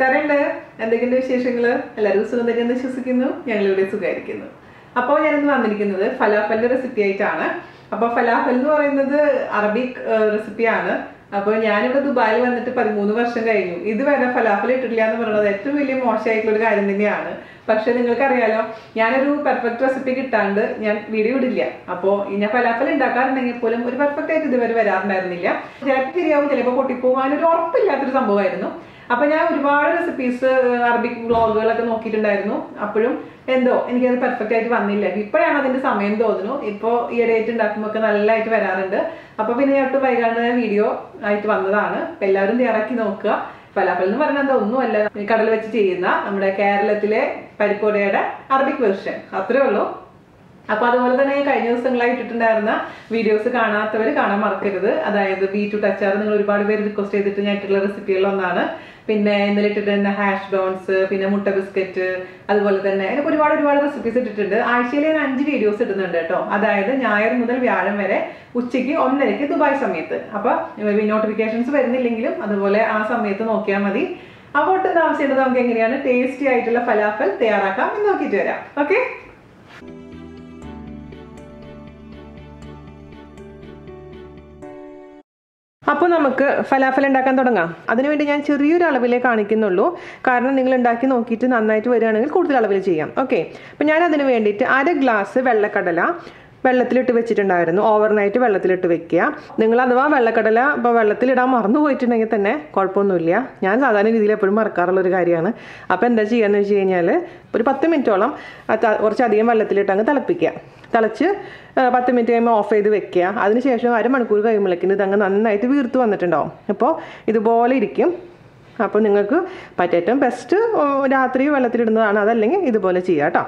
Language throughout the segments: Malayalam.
നമസ്കാരമുണ്ട്. എന്തൊക്കെയുണ്ട് വിശേഷങ്ങൾ? എല്ലാവരും സുഖം തന്നെയെന്ന് വിശ്വസിക്കുന്നു. ഞങ്ങളിവിടെ സുഖമായിരിക്കുന്നു. അപ്പോൾ ഞാനിന്ന് വന്നിരിക്കുന്നത് ഫലാഫലിന്റെ റെസിപ്പി ആയിട്ടാണ്. അപ്പോൾ ഫലാഫൽ എന്ന് പറയുന്നത് അറബിക് റെസിപ്പിയാണ്. അപ്പോൾ ഞാനിവിടെ ദുബായിൽ വന്നിട്ട് 13 വർഷം കഴിഞ്ഞു. ഇതുവരെ ഫലാഫൽ ഇട്ടിട്ടില്ല എന്ന് പറയുന്നത് ഏറ്റവും വലിയ മോശമായിട്ടുള്ള ഒരു കാര്യം തന്നെയാണ്. പക്ഷെ നിങ്ങൾക്കറിയാലോ, ഞാനൊരു പെർഫെക്റ്റ് റെസിപ്പി കിട്ടാണ്ട് ഞാൻ വീഡിയോ ഇടില്ല. അപ്പോൾ ഞാൻ ഫലാഫൽ ഉണ്ടാക്കാറുണ്ടെങ്കിൽ പോലും ഒരു പെർഫെക്റ്റ് ആയിട്ട് ഇതുവരെ വരാറുണ്ടായിരുന്നില്ല. ചിലപ്പോൾ ശരിയാവും, ചിലപ്പോൾ പൊട്ടിപ്പോകാനൊരു ഉറപ്പില്ലാത്തൊരു സംഭവമായിരുന്നു. അപ്പൊ ഞാൻ ഒരുപാട് റെസിപ്പീസ് അറബിക് വ്ളോഗുകളൊക്കെ നോക്കിയിട്ടുണ്ടായിരുന്നു. അപ്പോഴും എന്തോ എനിക്കത് പെർഫെക്റ്റ് ആയിട്ട് വന്നില്ല. ഇപ്പോഴാണ് അതിന്റെ സമയം തോന്നുന്നു. ഇപ്പോൾ ഈ ഇടയായിട്ട് ഉണ്ടാക്കുമ്പോൾ ഒക്കെ നല്ലതായിട്ട് വരാറുണ്ട്. അപ്പൊ പിന്നെ ഞാൻ വൈകാണ്ട് വീഡിയോ ആയിട്ട് വന്നതാണ്. എല്ലാവരും തയ്യാറാക്കി നോക്കുക. ഫലാഫൽ എന്ന് പറഞ്ഞാൽ എന്താ ഒന്നുമല്ല, കടൽ വെച്ച് ചെയ്യുന്ന നമ്മുടെ കേരളത്തിലെ പരിപ്പോടയുടെ അറബിക് വെർഷൻ, അത്രേ ഉള്ളൂ. അപ്പൊ അതുപോലെ തന്നെ കഴിഞ്ഞ ദിവസങ്ങളായി ഇട്ടിട്ടുണ്ടായിരുന്ന വീഡിയോസ് കാണാത്തവർ കാണാൻ മറക്കരുത്. അതായത് ബീറ്റ്റൂട്ട് അച്ചാർ നിങ്ങൾ ഒരുപാട് പേര് റിക്വസ്റ്റ് ചെയ്തിട്ട് ഞാൻ ഇട്ടുള്ള റെസിപ്പികളിലൊന്നാണ്. പിന്നെ ഇന്നലെ ഇട്ടിട്ടുള്ള ഹാഷ് ബ്രൗൺസ്, പിന്നെ മുട്ട ബിസ്ക്കറ്റ്, അതുപോലെ തന്നെ എനിക്ക് ഒരുപാട് റെസിപ്പീസ് ഇട്ടിട്ടുണ്ട്. ആഴ്ചയിൽ ഞാൻ 5 വീഡിയോസ് ഇടുന്നുണ്ട് കേട്ടോ. അതായത് ഞായർ മുതൽ വ്യാഴം വരെ ഉച്ചയ്ക്ക് 1:30 ദുബായ് സമയത്ത്. അപ്പൊ നോട്ടിഫിക്കേഷൻസ് വരുന്നില്ലെങ്കിലും അതുപോലെ ആ സമയത്ത് നോക്കിയാൽ മതി. അപ്പോൾ ഒട്ടും ആവശ്യമുണ്ട്. നമുക്ക് എങ്ങനെയാണ് ടേസ്റ്റി ആയിട്ടുള്ള ഫലാഫൽ തയ്യാറാക്കാം എന്ന് നോക്കിയിട്ട് വരാം. ഓക്കെ, അപ്പോൾ നമുക്ക് ഫലാഫൽ ഉണ്ടാക്കാൻ തുടങ്ങാം. അതിനുവേണ്ടി ഞാൻ ചെറിയൊരു അളവിലേ കാണിക്കുന്നുള്ളൂ. കാരണം നിങ്ങൾ ഉണ്ടാക്കി നോക്കിയിട്ട് നന്നായിട്ട് വരികയാണെങ്കിൽ കൂടുതൽ അളവിൽ ചെയ്യാം. ഓക്കെ, അപ്പോൾ ഞാൻ അതിന് വേണ്ടിയിട്ട് 1 ഗ്ലാസ് വെള്ളക്കടല വെള്ളത്തിലിട്ട് വെച്ചിട്ടുണ്ടായിരുന്നു. ഓവർനൈറ്റ് വെള്ളത്തിലിട്ട് വെക്കുക. നിങ്ങൾ അഥവാ വെള്ളക്കടല ഇപ്പോൾ വെള്ളത്തിലിടാൻ മറന്നു പോയിട്ടുണ്ടെങ്കിൽ തന്നെ കുഴപ്പമൊന്നുമില്ല. ഞാൻ സാധാരണ രീതിയിൽ എപ്പോഴും മറക്കാറുള്ളൊരു കാര്യമാണ്. അപ്പോൾ എന്താ ചെയ്യുകയെന്ന് വെച്ച് കഴിഞ്ഞാൽ ഒരു 10 മിനിറ്റോളം കുറച്ചധികം വെള്ളത്തിലിട്ട് അങ്ങ് തിളപ്പിക്കുക. തിളച്ച് 10 മിനിറ്റ് കഴിയുമ്പോൾ ഓഫ് ചെയ്ത് വെക്കുക. അതിനുശേഷം 1/2 മണിക്കൂർ കഴിയുമ്പോഴേക്കും ഇതങ്ങ് നന്നായിട്ട് വീർത്ത് വന്നിട്ടുണ്ടാവും. അപ്പോൾ ഇതുപോലെ ഇരിക്കും. അപ്പോൾ നിങ്ങൾക്ക് ഏറ്റവും ബെസ്റ്റ് രാത്രി വെള്ളത്തിലിടുന്നതാണ്. അതല്ലെങ്കിൽ ഇതുപോലെ ചെയ്യുക കേട്ടോ.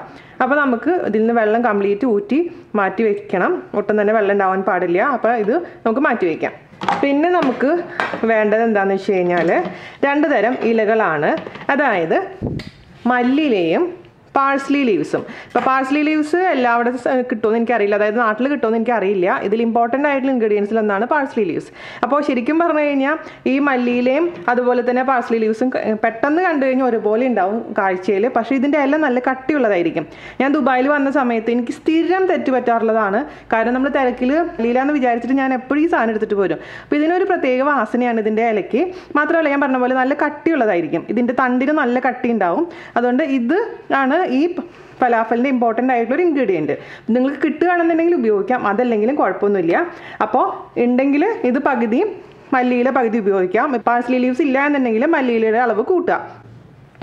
അപ്പോൾ നമുക്ക് ഇതിൽ നിന്ന് വെള്ളം കംപ്ലീറ്റ് ഊറ്റി മാറ്റി വയ്ക്കണം. ഒട്ടും തന്നെ വെള്ളം ഉണ്ടാവാൻ പാടില്ല. അപ്പോൾ ഇത് നമുക്ക് മാറ്റി വയ്ക്കാം. പിന്നെ നമുക്ക് വേണ്ടത് എന്താണെന്ന് വെച്ച് കഴിഞ്ഞാൽ 2 തരം ഇലകളാണ്. അതായത് മല്ലിയിലയും പാഴ്സ്ലി ലീവ്സും. ഇപ്പോൾ പാഴ്സ്ലി ലീവ്സ് എല്ലാവിടെ കിട്ടുമെന്ന് എനിക്കറിയില്ല. അതായത് നാട്ടിൽ കിട്ടുമെന്ന് എനിക്കറിയില്ല. ഇതിൽ ഇമ്പോർട്ടൻ്റ് ആയിട്ടുള്ള ഇൻഗ്രീഡിയൻസിൽ ഒന്നാണ് പാഴ്സ്ലി ലീവ്സ്. അപ്പോൾ ശരിക്കും പറഞ്ഞു കഴിഞ്ഞാൽ ഈ മല്ലിയിലയും അതുപോലെ തന്നെ പാഴ്സ്ലി ലീവ്സും പെട്ടെന്ന് കണ്ടു കഴിഞ്ഞാൽ ഒരുപോലെ ഉണ്ടാവും കാഴ്ചയിൽ. പക്ഷേ ഇതിൻ്റെ എല്ലാം നല്ല കട്ടിയുള്ളതായിരിക്കും. ഞാൻ ദുബായിൽ വന്ന സമയത്ത് എനിക്ക് സ്ഥിരം തെറ്റ് പറ്റാറുള്ളതാണ്. കാരണം നമ്മൾ തിരക്കിൽ മല്ലിയിലാന്ന് വിചാരിച്ചിട്ട് ഞാൻ എപ്പോഴും ഈ സാധനം എടുത്തിട്ട് പോരും. അപ്പോൾ ഇതിനൊരു പ്രത്യേക വാസനയാണ് ഇതിൻ്റെ ഇലയ്ക്ക്. മാത്രമല്ല ഞാൻ പറഞ്ഞ പോലെ നല്ല കട്ടിയുള്ളതായിരിക്കും. ഇതിൻ്റെ തണ്ടിന് നല്ല കട്ടി ഉണ്ടാവും. അതുകൊണ്ട് ഇത് ആണ് ഈ ഫലാഫലിൻ്റെ ഇമ്പോർട്ടൻ്റ് ആയിട്ടുള്ളൊരു ഇൻഗ്രീഡിയൻറ്റ്. നിങ്ങൾക്ക് കിട്ടുകയാണെന്നുണ്ടെങ്കിൽ ഉപയോഗിക്കാം, അതല്ലെങ്കിലും കുഴപ്പമൊന്നുമില്ല. അപ്പോൾ ഉണ്ടെങ്കിൽ ഇത് പകുതിയും മല്ലിയില പകുതി ഉപയോഗിക്കാം. പാഴ്സ്ലി ലീവ്സ് ഇല്ല എന്നുണ്ടെങ്കിൽ മല്ലിയിലയുടെ അളവ് കൂട്ടുക.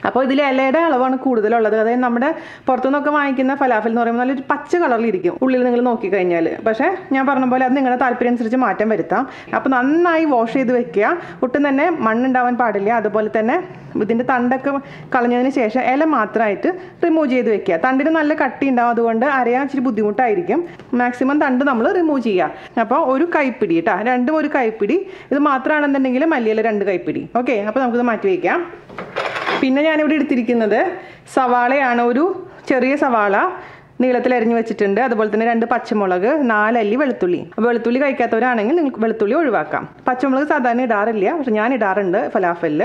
അപ്പോൾ ഇതിൽ ഇലയുടെ അളവാണ് കൂടുതലുള്ളത്. അതായത് നമ്മുടെ പുറത്തുനിന്നൊക്കെ വാങ്ങിക്കുന്ന ഫലാഫൽ എന്ന് പറയുമ്പോൾ നല്ലൊരു പച്ച കളറിലിരിക്കും ഉള്ളിൽ നിങ്ങൾ നോക്കിക്കഴിഞ്ഞാൽ. പക്ഷേ ഞാൻ പറഞ്ഞ പോലെ അത് നിങ്ങളുടെ താല്പര്യം അനുസരിച്ച് മാറ്റം വരുത്താം. അപ്പോൾ നന്നായി വാഷ് ചെയ്ത് വെക്കുക. ഒട്ടും തന്നെ മണ്ണുണ്ടാവാൻ പാടില്ല. അതുപോലെ തന്നെ ഇതിൻ്റെ തണ്ടൊക്കെ കളഞ്ഞതിന് ശേഷം ഇല മാത്രമായിട്ട് റിമൂവ് ചെയ്ത് വെക്കുക. തണ്ടിന് നല്ല കട്ടി ഉണ്ടാവും. അതുകൊണ്ട് അരയാൻ ഇച്ചിരി ബുദ്ധിമുട്ടായിരിക്കും. മാക്സിമം തണ്ട് നമ്മൾ റിമൂവ് ചെയ്യുക. അപ്പോൾ 1 കൈപ്പിടി കേട്ടോ, രണ്ടും 1 കൈപ്പിടി. ഇത് മാത്രമാണെന്നുണ്ടെങ്കിൽ മല്ലിയില 2 കൈപ്പിടി. ഓക്കെ, അപ്പോൾ നമുക്കിത് മാറ്റി വയ്ക്കാം. പിന്നെ ഞാനിവിടെ എടുത്തിരിക്കുന്നത് സവാളയാണ്. ഒരു ചെറിയ സവാള നീളത്തിൽ അരിഞ്ഞു വെച്ചിട്ടുണ്ട്. അതുപോലെ തന്നെ 2 പച്ചമുളക്, 4 അല്ലി വെളുത്തുള്ളി. വെളുത്തുള്ളി കഴിക്കാത്തവരാണെങ്കിൽ നിങ്ങൾക്ക് വെളുത്തുള്ളി ഒഴിവാക്കാം. പച്ചമുളക് സാധാരണ ഇടാറില്ല, പക്ഷെ ഞാൻ ഇടാറുണ്ട് ഫലാഫലിൽ.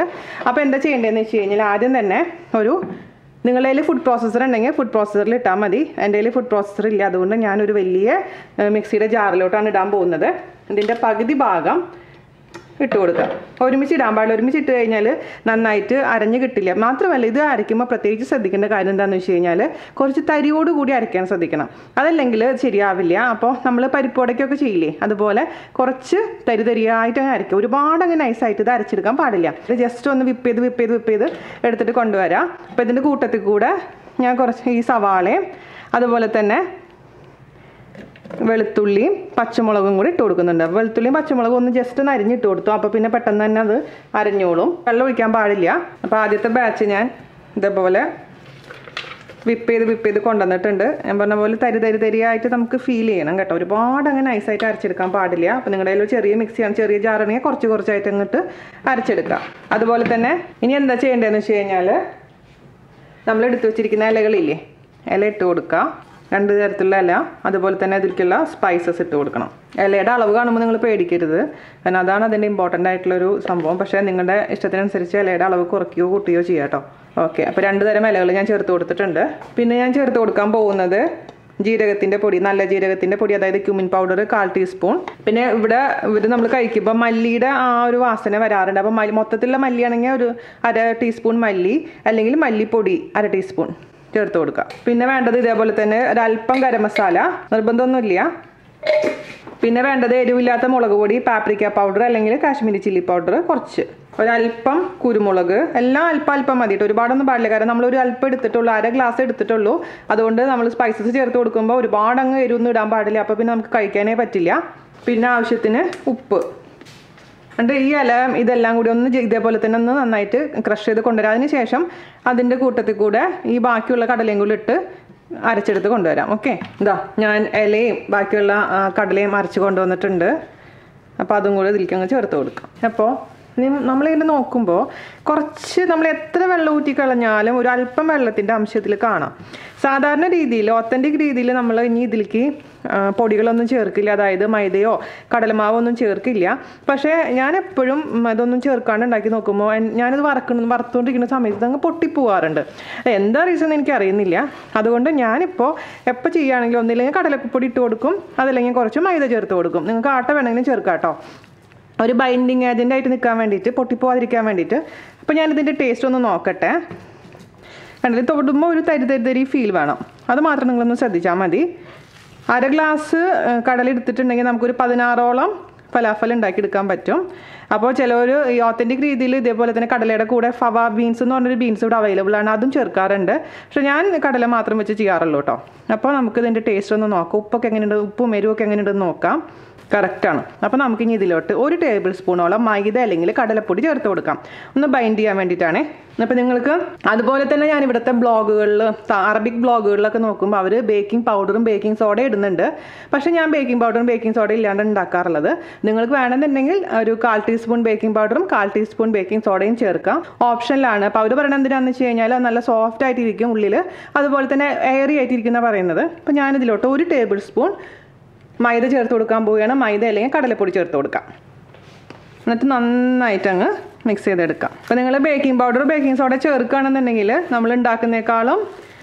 അപ്പോൾ എന്താ ചെയ്യേണ്ടതെന്ന് വെച്ച് കഴിഞ്ഞാൽ ആദ്യം തന്നെ നിങ്ങളുടെ കയ്യിൽ ഫുഡ് പ്രോസസ്സർ ഉണ്ടെങ്കിൽ ഫുഡ് പ്രോസസ്സറിൽ ഇട്ടാൽ മതി. എൻ്റെ കയ്യിൽ ഫുഡ് പ്രോസസ്സർ ഇല്ല. അതുകൊണ്ട് ഞാനൊരു വലിയ മിക്സിയുടെ ജാറിലോട്ടാണ് ഇടാൻ പോകുന്നത്. ഇതിൻ്റെ പകുതി ഭാഗം ഇട്ട് കൊടുക്കുക. ഒരുമിച്ച് ഇടാൻ പാടില്ല. ഒരുമിച്ച് ഇട്ട് കഴിഞ്ഞാൽ നന്നായിട്ട് അരഞ്ഞ് കിട്ടില്ല. മാത്രമല്ല ഇത് അരയ്ക്കുമ്പോൾ പ്രത്യേകിച്ച് ശ്രദ്ധിക്കേണ്ട കാര്യം എന്താണെന്ന് വെച്ച് കഴിഞ്ഞാൽ കുറച്ച് തരിയോട് കൂടി അരയ്ക്കാൻ ശ്രദ്ധിക്കണം. അതല്ലെങ്കിൽ ശരിയാവില്ല. അപ്പോൾ നമ്മൾ പരിപ്പോടയ്ക്കൊക്കെ ചെയ്യില്ലേ, അതുപോലെ കുറച്ച് തരിയായിട്ട് അങ്ങനെ അരയ്ക്കുക. ഒരുപാട് അങ്ങനെ നൈസായിട്ട് ഇത് അരച്ചെടുക്കാൻ പാടില്ല. ഇത് ജസ്റ്റ് ഒന്ന് വിപ്പ് ചെയ്ത് എടുത്തിട്ട് കൊണ്ടുവരാം. അപ്പോൾ ഇതിൻ്റെ കൂട്ടത്തിൽ കൂടെ ഞാൻ കുറച്ച് ഈ സവാളയും അതുപോലെ തന്നെ വെളുത്തുള്ളിയും പച്ചമുളകും കൂടി ഇട്ട് കൊടുക്കുന്നുണ്ട്. വെളുത്തുള്ളിയും പച്ചമുളകും ഒന്ന് ജസ്റ്റ് ഒന്ന് അരിഞ്ഞിട്ട് കൊടുത്തു. അപ്പോൾ പിന്നെ പെട്ടെന്ന് തന്നെ അത് അരഞ്ഞോളും. വെള്ളം ഒഴിക്കാൻ പാടില്ല. അപ്പോൾ ആദ്യത്തെ ബാച്ച് ഞാൻ ഇതേപോലെ വിപ്പ് ചെയ്ത് കൊണ്ടുവന്നിട്ടുണ്ട്. ഞാൻ പറഞ്ഞ പോലെ തരിയായിട്ട് നമുക്ക് ഫീൽ ചെയ്യണം കേട്ടോ. ഒരുപാട് അങ്ങനെ നൈസായിട്ട് അരച്ചെടുക്കാൻ പാടില്ല. അപ്പോൾ നിങ്ങളുടെ കയ്യിൽ ചെറിയ മിക്സിയാണ്, ചെറിയ ജാറാണെങ്കിൽ കുറച്ചായിട്ട് അങ്ങോട്ട് അരച്ചെടുക്കാം. അതുപോലെ തന്നെ ഇനി എന്താ ചെയ്യേണ്ടതെന്ന് വെച്ച് കഴിഞ്ഞാൽ നമ്മൾ എടുത്തു വെച്ചിരിക്കുന്ന ഇലകളില്ലേ, ഇല ഇട്ട് കൊടുക്കുക. 2 തരത്തിലുള്ള ഇല, അതുപോലെ തന്നെ അതിലേക്കുള്ള സ്പൈസസ് ഇട്ട് കൊടുക്കണം. ഇലയുടെ അളവ് കാണുമ്പോൾ നിങ്ങൾ പേടിക്കരുത്, കാരണം അതാണ് അതിൻ്റെ ഇമ്പോർട്ടൻ്റ് ആയിട്ടുള്ളൊരു സംഭവം. പക്ഷേ നിങ്ങളുടെ ഇഷ്ടത്തിനനുസരിച്ച് ഇലയുടെ അളവ് കുറയ്ക്കുകയോ കൂട്ടുകയോ ചെയ്യാം കേട്ടോ. ഓക്കെ, അപ്പോൾ 2 തരം ഇലകൾ ഞാൻ ചേർത്ത് കൊടുത്തിട്ടുണ്ട്. പിന്നെ ഞാൻ ചേർത്ത് കൊടുക്കാൻ പോകുന്നത് ജീരകത്തിൻ്റെ പൊടി, നല്ല ജീരകത്തിൻ്റെ പൊടി, അതായത് ക്യൂമിൻ പൗഡർ 1/4 ടീസ്പൂൺ. പിന്നെ ഇത് നമ്മൾ കഴിക്കുമ്പോൾ മല്ലിയുടെ ആ ഒരു വാസന വരാറുണ്ട്. അപ്പോൾ മൊത്തത്തിലുള്ള മല്ലിയാണെങ്കിൽ ഒരു 1/2 ടീസ്പൂൺ മല്ലി, അല്ലെങ്കിൽ മല്ലിപ്പൊടി 1/2 ടീസ്പൂൺ ചേർത്ത് കൊടുക്കുക. പിന്നെ വേണ്ടത് ഇതേപോലെ തന്നെ ഒരല്പം ഗരം മസാല, നിർബന്ധമൊന്നുമില്ല. പിന്നെ വേണ്ടത് എരിവില്ലാത്ത മുളക് പൊടി, പാപ്രിക്ക പൗഡർ അല്ലെങ്കിൽ കാശ്മീരി ചില്ലി പൗഡർ കുറച്ച്, ഒരല്പം കുരുമുളക്, എല്ലാം അല്പം മതിയിട്ട്, ഒരുപാടൊന്നും പാടില്ല. കാരണം നമ്മളൊരു അല്പം എടുത്തിട്ടുള്ളൂ, 1/2 ഗ്ലാസ് എടുത്തിട്ടുള്ളൂ. അതുകൊണ്ട് നമ്മൾ സ്പൈസസ് ചേർത്ത് കൊടുക്കുമ്പോൾ ഒരുപാട് അങ്ങ് എരിവൊന്നും ഇടാൻ പാടില്ല, അപ്പോൾ പിന്നെ നമുക്ക് കഴിക്കാനേ പറ്റില്ല. പിന്നെ ആവശ്യത്തിന് ഉപ്പ്. എന്നിട്ട് ഈ ഇല ഇതെല്ലാം കൂടി ഒന്ന് ഇതേപോലെ തന്നെ ഒന്ന് നന്നായിട്ട് ക്രഷ് ചെയ്ത് കൊണ്ടുവരാം. അതിന് ശേഷം അതിൻ്റെ കൂട്ടത്തിൽ കൂടെ ഈ ബാക്കിയുള്ള കടലയും കൂടി ഇട്ട് അരച്ചെടുത്ത് കൊണ്ടുവരാം. ഓക്കെ, ഇതാ ഞാൻ ഇലയും ബാക്കിയുള്ള കടലയും അരച്ച് കൊണ്ടുവന്നിട്ടുണ്ട്. അപ്പോൾ അതും കൂടെ ഇതിലേക്ക് അങ്ങ് ചേർത്ത് കൊടുക്കാം. അപ്പോൾ നമ്മളിങ്ങനെ നോക്കുമ്പോൾ കുറച്ച് നമ്മൾ എത്ര വെള്ളം ഊറ്റി കളഞ്ഞാലും ഒരു അല്പം വെള്ളത്തിൻ്റെ അംശത്തിൽ കാണാം. സാധാരണ രീതിയിൽ ഒത്തൻറ്റിക് രീതിയിൽ നമ്മൾ ഇനി ഇതിലേക്ക് പൊടികളൊന്നും ചേർക്കില്ല, അതായത് മൈദയോ കടലമാവോ ഒന്നും ചേർക്കില്ല. പക്ഷേ ഞാൻ എപ്പോഴും അതൊന്നും ചേർക്കാണ്ട് ഉണ്ടാക്കി നോക്കുമ്പോൾ ഞാനിത് വറുത്തുകൊണ്ടിരിക്കുന്ന സമയത്ത് അങ്ങ് പൊട്ടിപ്പോവാറുണ്ട്. എന്താ റീസൺ എനിക്ക് അറിയുന്നില്ല. അതുകൊണ്ട് ഞാനിപ്പോൾ എപ്പോൾ ചെയ്യുകയാണെങ്കിലും ഒന്നില്ലെങ്കിൽ കടലപ്പൊടി ഇട്ട് കൊടുക്കും, അതല്ലെങ്കിൽ കുറച്ച് മൈദ ചേർത്ത് കൊടുക്കും. നിങ്ങൾക്ക് ആട്ട വേണമെങ്കിലും ചേർക്കാം കേട്ടോ, ഒരു ബൈൻഡിങ് ഏജൻ്റ് ആയിട്ട് നിൽക്കാൻ വേണ്ടിയിട്ട്, പൊട്ടിപ്പോവാതിരിക്കാൻ വേണ്ടിയിട്ട്. അപ്പോൾ ഞാനിതിൻ്റെ ടേസ്റ്റ് ഒന്ന് നോക്കട്ടെ. കണ്ടിട്ട് തൊടുമ്പോൾ ഒരു തരി ഫീൽ വേണം, അത് മാത്രം നിങ്ങളൊന്ന് ശ്രദ്ധിച്ചാൽ മതി. 1/2 ഗ്ലാസ് കടല എടുത്തിട്ടുണ്ടെങ്കിൽ നമുക്കൊരു 16ഓളം ഫലാഫൽ ഉണ്ടാക്കിയെടുക്കാൻ പറ്റും. അപ്പോൾ ചിലവർ ഈ ഓത്തൻറ്റിക് രീതിയിൽ ഇതേപോലെ തന്നെ കടലയുടെ കൂടെ ഫവ ബീൻസ് എന്ന് പറഞ്ഞൊരു ബീൻസ് ഇവിടെ അവൈലബിൾ ആണ്, അതും ചേർക്കാറുണ്ട്. പക്ഷേ ഞാൻ കടല മാത്രം വെച്ച് ചെയ്യാറുള്ളൂ കേട്ടോ. അപ്പോൾ നമുക്കിതിൻ്റെ ടേസ്റ്റ് ഒന്ന് നോക്കാം, ഉപ്പൊക്കെ എങ്ങനെയുണ്ട്, ഉപ്പും എരിവൊക്കെ എങ്ങനെയുണ്ടെന്ന് നോക്കാം. കറക്റ്റാണ്. അപ്പോൾ നമുക്കിനി ഇതിലോട്ട് 1 ടേബിൾ സ്പൂണോളം മൈദ അല്ലെങ്കിൽ കടലപ്പൊടി ചേർത്ത് കൊടുക്കാം, ഒന്ന് ബൈൻഡ് ചെയ്യാൻ വേണ്ടിയിട്ടാണ്. അപ്പോൾ നിങ്ങൾക്ക് അതുപോലെ തന്നെ ഞാൻ ഇവിടുത്തെ ബ്ലോഗുകളിൽ, അറബിക് ബ്ലോഗുകളിലൊക്കെ നോക്കുമ്പോൾ അവർ ബേക്കിംഗ് പൗഡറും ബേക്കിംഗ് സോഡ ഇടുന്നുണ്ട്. പക്ഷേ ഞാൻ ബേക്കിംഗ് പൗഡറും ബേക്കിംഗ് സോഡ ഇല്ലാണ്ട് ഉണ്ടാക്കാറുള്ളത്. നിങ്ങൾക്ക് വേണമെന്നുണ്ടെങ്കിൽ ഒരു 1/4 ടീസ്പൂൺ ബേക്കിംഗ് പൗഡറും 1/4 ടീസ്പൂൺ ബേക്കിംഗ് സോഡയും ചേർക്കാം, ഓപ്ഷനിലാണ്. അപ്പോൾ അവർ പറയുന്നത് എന്തിനാണെന്ന് വെച്ച് കഴിഞ്ഞാൽ നല്ല സോഫ്റ്റ് ആയിട്ടിരിക്കും ഉള്ളിൽ, അതുപോലെ തന്നെ എയറി ആയിട്ടിരിക്കുന്ന പറയുന്നത്. അപ്പോൾ ഞാനിതിലോട്ട് 1 ടേബിൾ സ്പൂൺ മൈദ ചേർത്ത് കൊടുക്കാൻ പോവുകയാണ്. മൈദ അല്ലെങ്കിൽ കടലപ്പൊടി ചേർത്ത് കൊടുക്കാം, എന്നിട്ട് നന്നായിട്ട് അങ്ങ് മിക്സ് ചെയ്തെടുക്കാം. അപ്പോൾ നിങ്ങൾ ബേക്കിംഗ് പൗഡർ ബേക്കിംഗ് സോഡ ചേർക്കുകയാണെന്നുണ്ടെങ്കിൽ നമ്മൾ ഉണ്ടാക്കുന്നേക്കാളും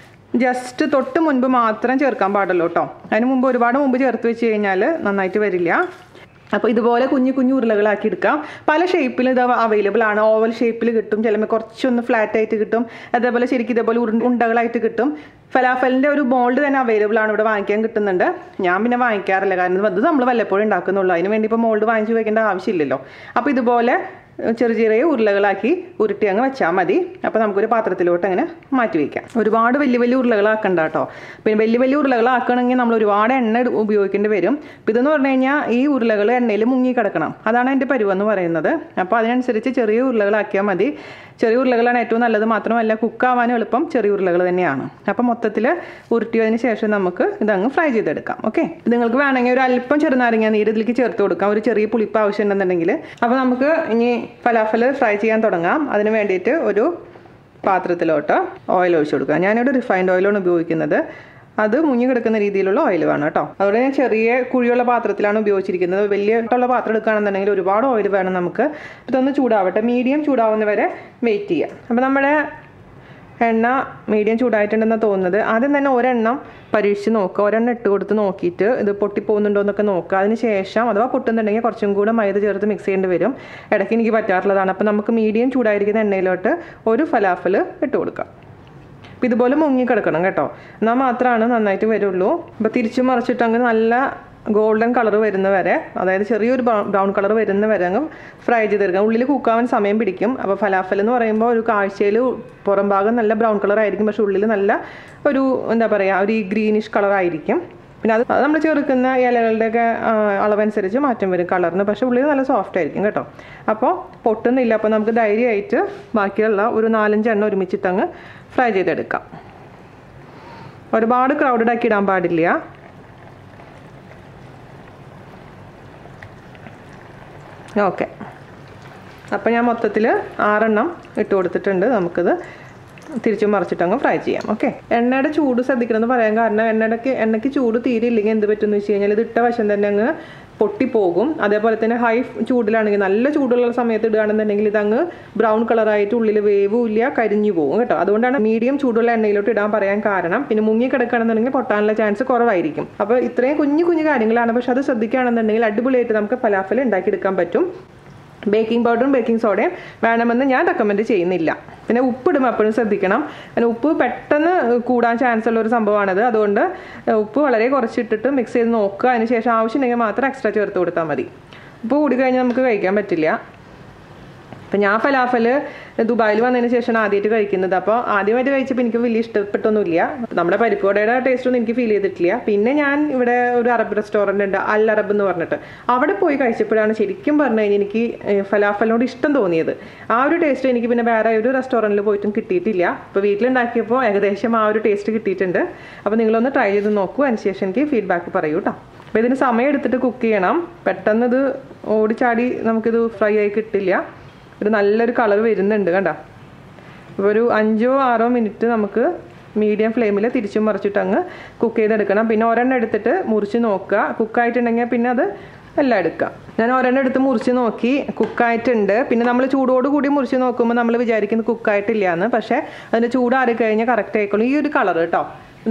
ജസ്റ്റ് തൊട്ട് മുൻപ് മാത്രം ചേർക്കാൻ പാടുള്ളൂ കേട്ടോ. അതിന് മുമ്പ് ഒരുപാട് മുമ്പ് ചേർത്ത് വെച്ച് കഴിഞ്ഞാൽ നന്നായിട്ട് വരില്ല. അപ്പോൾ ഇതുപോലെ കുഞ്ഞു ഉരുളകളാക്കി എടുക്കാം. പല ഷേപ്പിൽ ഇത് അവൈലബിൾ ആണ്. ഓവൽ ഷേപ്പിൽ കിട്ടും, ചിലപ്പോൾ കുറച്ചൊന്ന് ഫ്ലാറ്റ് ആയിട്ട് കിട്ടും, അതേപോലെ ശരിക്കും ഇതേപോലെ ഉണ്ടകളായിട്ട് കിട്ടും. ഫലാഫലിൻ്റെ ഒരു മോൾഡ് തന്നെ അവൈലബിൾ ആണ്, ഇവിടെ വാങ്ങിക്കാൻ കിട്ടുന്നുണ്ട്. ഞാൻ പിന്നെ വാങ്ങിക്കാറില്ല, കാരണം അത് നമ്മൾ വല്ലപ്പോഴും ഉണ്ടാക്കുന്നുള്ളൂ. അതിന് വേണ്ടി ഇപ്പോൾ മോൾഡ് വാങ്ങിച്ച് വയ്ക്കേണ്ട ആവശ്യമില്ലല്ലോ. അപ്പോൾ ഇതുപോലെ ചെറിയ ഉരുളകളാക്കി ഉരുട്ടി അങ്ങ് വെച്ചാൽ മതി. അപ്പോൾ നമുക്കൊരു പാത്രത്തിലോട്ട് അങ്ങനെ മാറ്റി വയ്ക്കാം. ഒരുപാട് വലിയ ഉരുളകളാക്കണ്ട കേട്ടോ. പിന്നെ വലിയ ഉരുളകളാക്കണമെങ്കിൽ നമ്മൾ ഒരുപാട് എണ്ണ ഉപയോഗിക്കേണ്ടി വരും. അപ്പോൾ ഇതെന്ന് പറഞ്ഞു കഴിഞ്ഞാൽ ഈ ഉരുളകൾ എണ്ണയിൽ മുങ്ങി കിടക്കണം, അതാണ് എൻ്റെ പരുവെന്ന് പറയുന്നത്. അപ്പോൾ അതിനനുസരിച്ച് ചെറിയ ഉരുളകളാക്കിയാൽ മതി. ചെറിയ ഉരുളകളാണ് ഏറ്റവും നല്ലത്. മാത്രമല്ല കുക്കാവാനും എളുപ്പം ചെറിയ ഉരുളകൾ തന്നെയാണ്. അപ്പോൾ മൊത്തത്തിൽ ഉരുട്ടിയതിന് ശേഷം നമുക്ക് ഇതങ്ങ് ഫ്രൈ ചെയ്തെടുക്കാം. ഓക്കെ, നിങ്ങൾക്ക് വേണമെങ്കിൽ ഒരു അല്പം ചെറുനാരങ്ങ നീര് ഇതിലേക്ക് ചേർത്ത് കൊടുക്കാം, ഒരു ചെറിയ പുളിപ്പ് ആവശ്യമുണ്ടെന്നുണ്ടെങ്കിൽ. അപ്പോൾ നമുക്ക് ഇനി ഫലാഫൽ ഫ്രൈ ചെയ്യാൻ തുടങ്ങാം. അതിന് വേണ്ടിയിട്ട് ഒരു പാത്രത്തിലോട്ട് ഓയിൽ ഒഴിച്ചു കൊടുക്കുക. ഞാനിവിടെ റിഫൈൻഡ് ഓയിലാണ് ഉപയോഗിക്കുന്നത്. അത് മുങ്ങി കിടക്കുന്ന രീതിയിലുള്ള ഓയിൽ വേണം കേട്ടോ. അതുകൊണ്ട് ഞാൻ ചെറിയ കുഴിയുള്ള പാത്രത്തിലാണ് ഉപയോഗിച്ചിരിക്കുന്നത്. വലിയ പാത്രം എടുക്കുകയാണെന്നുണ്ടെങ്കിൽ ഒരുപാട് ഓയിൽ വേണം നമുക്ക്. ഇതൊന്ന് ചൂടാവട്ടെ, മീഡിയം ചൂടാവുന്നവരെ വെയിറ്റ് ചെയ്യാം. അപ്പോൾ നമ്മുടെ എണ്ണ മീഡിയം ചൂടായിട്ടുണ്ടെന്ന് തോന്നുന്നത്. ആദ്യം തന്നെ ഒരെണ്ണം പരീക്ഷിച്ച് നോക്കുക, ഒരെണ്ണം ഇട്ട് കൊടുത്ത് നോക്കിയിട്ട് ഇത് പൊട്ടിപ്പോകുന്നുണ്ടോ എന്നൊക്കെ നോക്കുക. അതിന് ശേഷം അഥവാ പൊട്ടുന്നുണ്ടെങ്കിൽ കുറച്ചും കൂടെ മൈദ ചേർത്ത് മിക്സ് ചെയ്യേണ്ടി വരും. ഇടയ്ക്ക് എനിക്ക് പറ്റാറുള്ളതാണ്. അപ്പോൾ നമുക്ക് മീഡിയം ചൂടായിരിക്കുന്ന എണ്ണയിലോട്ട് ഒരു ഫലാഫൽ ഇട്ട് കൊടുക്കാം. അപ്പോൾ ഇതുപോലെ മുങ്ങി കിടക്കണം കേട്ടോ, എന്നാൽ മാത്രമാണ് നന്നായിട്ട് വരുള്ളൂ. അപ്പോൾ തിരിച്ചു മറിച്ചിട്ട് അങ്ങ് നല്ല ഗോൾഡൻ കളർ വരുന്ന വരെ, അതായത് ചെറിയൊരു ബ്രൗൺ കളർ വരുന്ന വരെ അങ്ങ് ഫ്രൈ ചെയ്തെടുക്കാം. ഉള്ളിൽ കുക്കാവാൻ സമയം പിടിക്കും. അപ്പോൾ ഫലാഫൽ എന്ന് പറയുമ്പോൾ ഒരു കാഴ്ചയിൽ പുറം ഭാഗം നല്ല ബ്രൗൺ കളർ ആയിരിക്കും, പക്ഷെ ഉള്ളിൽ നല്ല ഒരു എന്താ പറയുക, ഒരു ഗ്രീനിഷ് കളർ ആയിരിക്കും. പിന്നെ അത് നമ്മൾ ചേർക്കുന്ന ഇലകളുടെയൊക്കെ അളവനുസരിച്ച് മാറ്റം വരും കളറിന്, പക്ഷേ ഉള്ളിൽ നല്ല സോഫ്റ്റ് ആയിരിക്കും കേട്ടോ. അപ്പോൾ പൊട്ടുന്നില്ല. അപ്പോൾ നമുക്ക് ധൈര്യമായിട്ട് ബാക്കിയുള്ള ഒരു 4-5 എണ്ണ ഒരുമിച്ചിട്ടങ്ങ് ഫ്രൈ ചെയ്തെടുക്കാം. ഒരുപാട് ക്രൗഡഡ് ആക്കി ഇടാൻ പാടില്ല. ഓക്കെ, അപ്പോൾ ഞാൻ മൊത്തത്തിൽ 6 എണ്ണം ഇട്ട് കൊടുത്തിട്ടുണ്ട്. നമുക്കിത് തിരിച്ചും മറിച്ചിട്ടങ്ങ് ഫ്രൈ ചെയ്യാം. ഓക്കെ, എണ്ണയുടെ ചൂട് ശ്രദ്ധിക്കണമെന്ന് പറയാൻ കാരണം എണ്ണയ്ക്ക് ചൂട് തീരെ ഇല്ലെങ്കിൽ എന്ത് പറ്റുമെന്ന് വെച്ച് കഴിഞ്ഞാൽ ഇത് ഇട്ട വശം തന്നെ അങ്ങ് പൊട്ടിപ്പോകും. അതേപോലെ തന്നെ ഹൈ ചൂടിലാണെങ്കിൽ, നല്ല ചൂടുള്ള സമയത്ത് ഇടുകയാണെന്നുണ്ടെങ്കിൽ ഇതങ്ങ് ബ്രൗൺ കളറായിട്ട് ഉള്ളിൽ വേവുമില്ല, കരിഞ്ഞു പോകും കേട്ടോ. അതുകൊണ്ടാണ് മീഡിയം ചൂടുള്ള എണ്ണയിലോട്ട് ഇടാൻ പറയാൻ കാരണം. പിന്നെ മുങ്ങി കിടക്കുകയാണെന്നുണ്ടെങ്കിൽ പൊട്ടാനുള്ള ചാൻസ് കുറവായിരിക്കും. അപ്പോൾ ഇത്രയും കുഞ്ഞു കാര്യങ്ങളാണ്, പക്ഷെ അത് ശ്രദ്ധിക്കുകയാണെന്നുണ്ടെങ്കിൽ അടിപൊളിയായിട്ട് നമുക്ക് ഫലാഫൽ ഉണ്ടാക്കിയെടുക്കാൻ പറ്റും. ബേക്കിംഗ് പൗഡറും ബേക്കിംഗ് സോഡയും വേണമെന്ന് ഞാൻ റെക്കമെൻഡ് ചെയ്യുന്നില്ല. പിന്നെ ഉപ്പിടുമ്പോൾ എപ്പോഴും ശ്രദ്ധിക്കണം. പിന്നെ ഉപ്പ് പെട്ടെന്ന് കൂടാൻ ചാൻസ് ഉള്ള ഒരു സംഭവമാണത്. അതുകൊണ്ട് ഉപ്പ് വളരെ കുറച്ചിട്ടിട്ട് മിക്സ് ചെയ്ത് നോക്കുക. അതിന് ശേഷം ആവശ്യമുണ്ടെങ്കിൽ മാത്രം എക്സ്ട്രാ ചേർത്ത് കൊടുത്താൽ മതി. ഉപ്പ് കൂടിക്കഴിഞ്ഞാൽ നമുക്ക് കഴിക്കാൻ പറ്റില്ല. അപ്പം ഞാൻ ഫലാഫൽ ദുബായിൽ വന്നതിന് ശേഷമാണ് ആദ്യമായിട്ട് കഴിക്കുന്നത്. അപ്പോൾ ആദ്യമായിട്ട് കഴിച്ചപ്പോൾ എനിക്ക് വലിയ ഇഷ്ടപ്പെട്ടൊന്നുമില്ല. നമ്മുടെ പരിപ്പുവടയുടെ ടേസ്റ്റൊന്നും എനിക്ക് ഫീൽ ചെയ്തിട്ടില്ല. പിന്നെ ഞാൻ ഇവിടെ ഒരു അറബ് റെസ്റ്റോറൻറ്റ് ഉണ്ട്, അൽ അറബ് എന്ന് പറഞ്ഞിട്ട്, അവിടെ പോയി കഴിച്ചപ്പോഴാണ് ശരിക്കും പറഞ്ഞു കഴിഞ്ഞാൽ എനിക്ക് ഫലാഫലിനോട് ഇഷ്ടം തോന്നിയത്. ആ ഒരു ടേസ്റ്റ് എനിക്ക് പിന്നെ വേറെ ഒരു റെസ്റ്റോറൻറ്റിൽ പോയിട്ടും കിട്ടിയിട്ടില്ല. അപ്പോൾ വീട്ടിലുണ്ടാക്കിയപ്പോൾ ഏകദേശം ആ ഒരു ടേസ്റ്റ് കിട്ടിയിട്ടുണ്ട്. അപ്പോൾ നിങ്ങളൊന്ന് ട്രൈ ചെയ്ത് നോക്കൂ, അതിനുശേഷം എനിക്ക് ഫീഡ്ബാക്ക് പറയൂ കേട്ടോ. അപ്പോൾ ഇതിന് സമയം എടുത്തിട്ട് കുക്ക് ചെയ്യണം. പെട്ടെന്ന് ഇത് ഓടിച്ചാടി നമുക്കിത് ഫ്രൈ ആയി കിട്ടില്ല. ഒരു നല്ലൊരു കളർ വരുന്നുണ്ട് കണ്ടോ. അപ്പോൾ ഒരു 5-6 മിനിറ്റ് നമുക്ക് മീഡിയം ഫ്ലെയിമിൽ തിരിച്ചും മറിച്ചിട്ട് അങ്ങ് കുക്ക് ചെയ്തെടുക്കണം. പിന്നെ ഒരെണ്ണം എടുത്തിട്ട് മുറിച്ച് നോക്കുക. കുക്കായിട്ടുണ്ടെങ്കിൽ പിന്നെ അത് എല്ലാം എടുക്കുക. ഞാൻ ഒരെണ്ണം എടുത്ത് മുറിച്ച് നോക്കി, കുക്കായിട്ടുണ്ട്. പിന്നെ നമ്മൾ ചൂടോട് കൂടി മുറിച്ച് നോക്കുമ്പോൾ നമ്മൾ വിചാരിക്കുന്നത് കുക്കായിട്ടില്ല എന്ന്. പക്ഷേ അതിൻ്റെ ചൂടാറി കഴിഞ്ഞാൽ കറക്റ്റ് ആയിക്കോളും. ഈ ഒരു കളർ കേട്ടോ,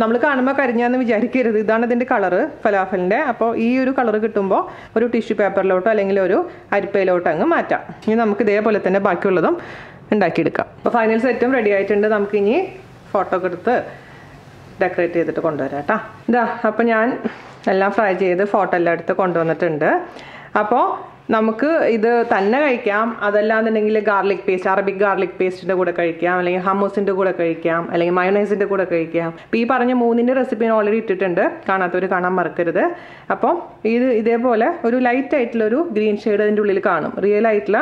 നമ്മൾ കാണുമ്പോൾ കരിഞ്ഞാന്ന് വിചാരിക്കരുത്. ഇതാണ് ഇതിൻ്റെ കളറ് ഫലാഫലിൻ്റെ. അപ്പോൾ ഈ ഒരു കളർ കിട്ടുമ്പോൾ ഒരു ടിഷ്യൂ പേപ്പറിലോട്ടോ അല്ലെങ്കിൽ ഒരു അരിപ്പയിലോട്ടോ അങ്ങ് മാറ്റാം. ഇനി നമുക്ക് ഇതേപോലെ തന്നെ ബാക്കിയുള്ളതും ഉണ്ടാക്കിയെടുക്കാം. അപ്പോൾ ഫൈനൽ സെറ്റും റെഡി ആയിട്ടുണ്ട്. നമുക്കിനി ഫോട്ടോ ഒക്കെ എടുത്ത് ഡെക്കറേറ്റ് ചെയ്തിട്ട് കൊണ്ടുവരാം കേട്ടോ. ഇതാ, അപ്പോൾ ഞാൻ എല്ലാം ഫ്രൈ ചെയ്ത് ഫോട്ടോ എല്ലാം എടുത്ത് കൊണ്ടുവന്നിട്ടുണ്ട്. അപ്പോൾ നമുക്ക് ഇത് തന്നെ കഴിക്കാം, അതല്ലാന്നുണ്ടെങ്കിൽ ഗാർലിക് പേസ്റ്റ്, അറബിക് ഗാർലിക് പേസ്റ്റിൻ്റെ കൂടെ കഴിക്കാം, അല്ലെങ്കിൽ ഹമ്മൂസിൻ്റെ കൂടെ കഴിക്കാം, അല്ലെങ്കിൽ മയോണൈസിൻ്റെ കൂടെ കഴിക്കാം. അപ്പോൾ ഈ പറഞ്ഞ 3ൻ്റെ റെസിപ്പി ഞാൻ ഓൾറെഡി ഇട്ടിട്ടുണ്ട്, കാണാത്തവർ കാണാൻ മറക്കരുത്. അപ്പോൾ ഇതേപോലെ ഒരു ലൈറ്റ് ആയിട്ടുള്ളൊരു ഗ്രീൻ ഷെയ്ഡ് അതിൻ്റെ ഉള്ളിൽ കാണും, റിയൽ ആയിട്ടുള്ള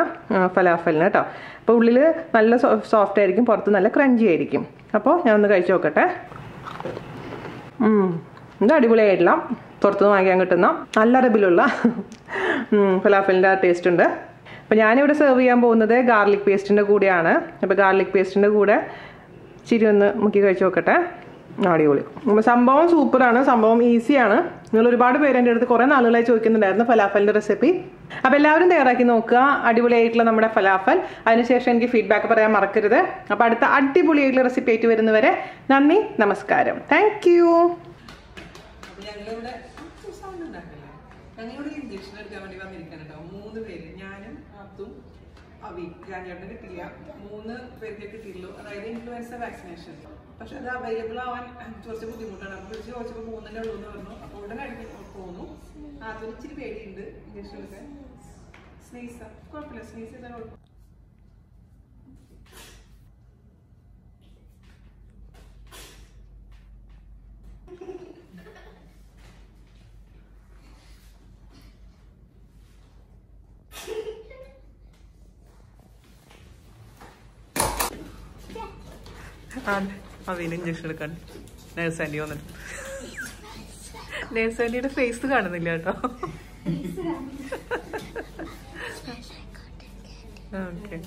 ഫലാഫലിന് കേട്ടോ. അപ്പോൾ ഉള്ളിൽ നല്ല സോഫ്റ്റ് ആയിരിക്കും, പുറത്ത് നല്ല ക്രഞ്ചി ആയിരിക്കും. അപ്പോൾ ഞാൻ ഒന്ന് കഴിച്ച് നോക്കട്ടെ. ഇത് അടിപൊളിയായിട്ടില്ല, പുറത്തുനിന്ന് വാങ്ങിക്കാൻ കിട്ടുന്ന നല്ല അറബിലുള്ള ഫലാഫലിൻ്റെ ടേസ്റ്റ് ഉണ്ട്. അപ്പോൾ ഞാനിവിടെ സെർവ് ചെയ്യാൻ പോകുന്നത് ഗാർലിക് പേസ്റ്റിൻ്റെ കൂടെയാണ്. അപ്പോൾ ഗാർലിക് പേസ്റ്റിൻ്റെ കൂടെ ഇച്ചിരി ഒന്ന് മുക്കി കഴിച്ച് നോക്കട്ടെ. അടിപൊളി സംഭവം, സൂപ്പറാണ് സംഭവം, ഈസിയാണ്. നിങ്ങൾ ഒരുപാട് പേര് എൻ്റെ അടുത്ത് കുറേ നാളുകളായി ചോദിക്കുന്നുണ്ടായിരുന്നു ഫലാഫലിൻ്റെ റെസിപ്പി. അപ്പോൾ എല്ലാവരും തയ്യാറാക്കി നോക്കുക, അടിപൊളിയായിട്ടുള്ള നമ്മുടെ ഫലാഫൽ. അതിനുശേഷം എനിക്ക് ഫീഡ്ബാക്ക് പറയാൻ മറക്കരുത്. അപ്പോൾ അടുത്ത അടിപൊളിയായിട്ടുള്ള റെസിപ്പി ആയിട്ട് വരുന്നവരെ നന്ദി, നമസ്കാരം, താങ്ക് യു. ഞങ്ങളിവിടെ ഇഞ്ചക്ഷൻ എടുക്കാൻ വേണ്ടി വന്നിരിക്കാൻ കേട്ടോ. 3 പേര്, ഞാനും അതും ജാനിയേട്ടന് കിട്ടില്ല, 3 പേർക്ക് കിട്ടിയുള്ളൂ. അതായത് ഇൻഫ്ലുവൻസ വാക്സിനേഷൻ. പക്ഷെ അത് അവൈലബിൾ ആവാൻ കുറച്ച് ബുദ്ധിമുട്ടാണ്. അപ്പോൾ വിളിച്ച് ചോദിച്ചപ്പോൾ 3ൻ്റെ ഉള്ളൂ എന്ന് പറഞ്ഞു. അപ്പോൾ ഉടനെ അടുത്ത് പോന്നു. അതിന് ഇച്ചിരി പേടിയുണ്ട് ഇഞ്ചക്ഷനൊക്കെ. സ്നേഹിച്ച കുഴപ്പമില്ല, സ്നേഹിച്ചാൽ കുഴപ്പമില്ല. അവന് ഇഞ്ചക്ഷൻ എടുക്കാൻ നേഴ്സ് ആൻറ്റി വന്നിട്ട്, നേഴ്സ് ആൻറ്റിയുടെ ഫേസ് കാണുന്നില്ല കേട്ടോ. ഓക്കെ,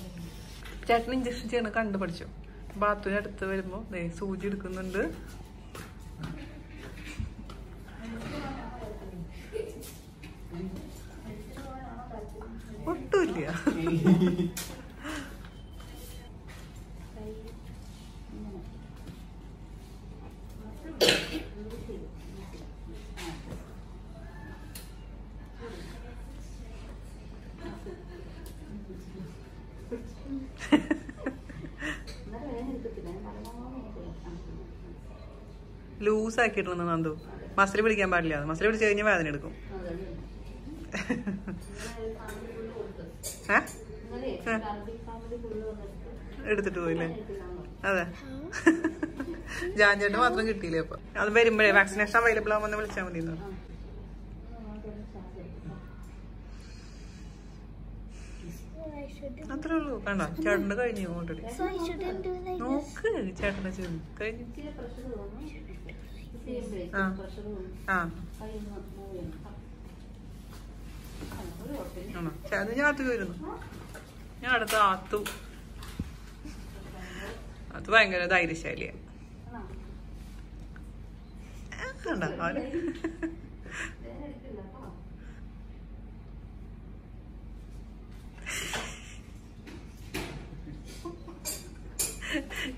ചേട്ടൻ ഇഞ്ചക്ഷൻ ചെയ്യണ കണ്ടു പഠിച്ചു. ബാത്റൂമിന് അടുത്ത് വരുമ്പോ സൂചി എടുക്കുന്നുണ്ട്. ഒട്ടുമില്ല. ലൂസ് ആക്കിയിട്ടുണ്ട് നന്ദു. മസിൽ പിടിക്കാൻ പാടില്ല, മസിൽ പിടിച്ച് കഴിഞ്ഞാൽ വേദന എടുക്കും. എടുത്തിട്ട് പോയില്ലേ? അതെ, ജാൻചേട്ടന് മാത്രം കിട്ടിയില്ലേ? അപ്പൊ അത് വരുമ്പോഴേ വാക്സിനേഷൻ അവൈലബിൾ ആവുമ്പോൾ വിളിച്ചാൽ മതി. അത്രേ ഉള്ളൂ. കണ്ടോ, ചേട്ടന്റെ കഴിഞ്ഞു ഓൾറെഡി. നോക്ക്, ചേട്ടന്റെ ചെയ്തു കഴിഞ്ഞു. ആണോ? അത് ഞാൻ ആത്തു വരുന്നു. ഞാൻ അടുത്ത ആത്തു അത് ഭയങ്കര ധൈര്യശാലിയാണ്.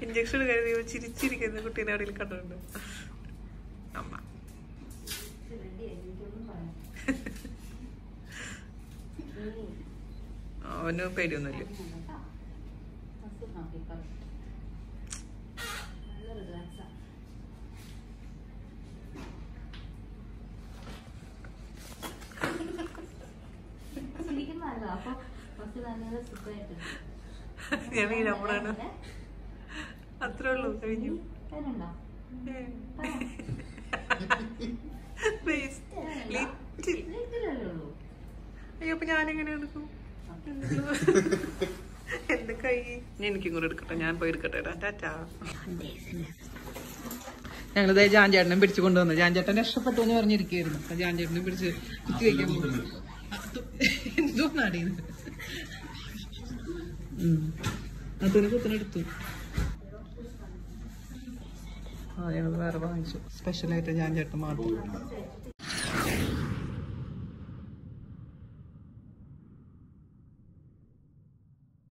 ഇഞ്ചക്ഷൻ കരുതി ചിരിച്ചിരിക്കുന്ന കുട്ടീനെ എവിടെയും കണ്ടിട്ടുണ്ട് അമ്മ. അവന് പേടിയൊന്നുമില്ല. ഞാൻ വീണപ്പോഴാണ്. അത്രേ ഉള്ളൂ, കഴിഞ്ഞു. അയ്യോ, അപ്പൊ ഞാനെങ്ങനെ എടുക്കും? എന്റെ കൈ എനിക്കും കൂടെ എടുക്കട്ടെ. ഞാൻ പോയി എടുക്കട്ടെ. ടാറ്റാ. ഞങ്ങളിത് ജാൻചേട്ടനെ പിടിച്ചു കൊണ്ടുവന്നു. ജാൻചേട്ടൻ രക്ഷപ്പെട്ടു എന്ന് പറഞ്ഞിരിക്കുകയായിരുന്നു. അപ്പൊ ജാൻചേട്ടനെ പിടിച്ച് കുത്തി വയ്ക്കാൻ പോകുന്നു. എന്തോ നാടിയത് അതിന് കുത്തിനെടുത്തു. ഞങ്ങൾ വേറെ വാങ്ങിച്ചു. സ്പെഷ്യലായിട്ട് ജാൻചേട്ടൻ മാത്രം.